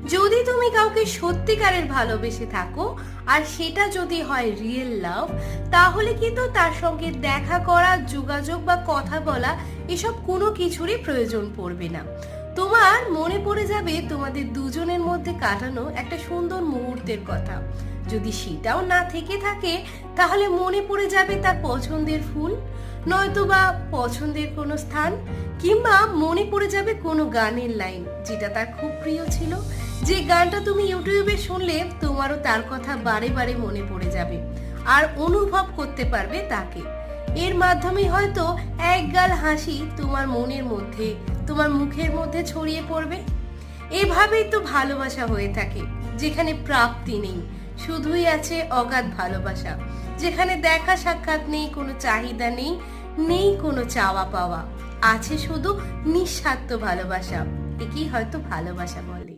যদি তুমি কাউকে সত্যিকারের ভালোবেসে থাকো আর সেটা যদি হয় রিয়েল লাভ, তাহলে কিন্তু তার সঙ্গে দেখা করা, যোগাযোগ বা কথা বলা এসব কোনো কিছুরই প্রয়োজন পড়বে না। তোমার মনে পড়ে যাবে তোমাদের দুজনের মধ্যে কাটানো একটা সুন্দর মুহূর্তের কথা। যদি সেটাও না থেকে থাকে, তাহলে মনে পড়ে যাবে তার পছন্দের ফুল, নয়তোবা পছন্দের কোনো স্থান, কিংবা মনে পড়ে যাবে কোনো গানের লাইন যেটা তার খুব প্রিয় ছিল, যে গানটা তুমি ইউটিউবে শুনলে তোমারও তার কথা বারে বারে মনে পড়ে যাবে আর অনুভব করতে পারবে তাকে। এর মাধ্যমে হয়তো একগাল হাসি তোমার মনের মধ্যে, তোমার মুখের মধ্যে ছড়িয়ে পড়বে। এভাবেই তো ভালোবাসা হয়ে থাকে, যেখানে প্রাপ্তি নেই, শুধুই আছে অগাধ ভালোবাসা, যেখানে দেখা সাক্ষাৎ নেই, কোনো চাহিদা নেই, নেই কোনো চাওয়া পাওয়া, আছে শুধু নিঃস্বার্থ ভালোবাসা। একেই হয়তো ভালোবাসা বলে।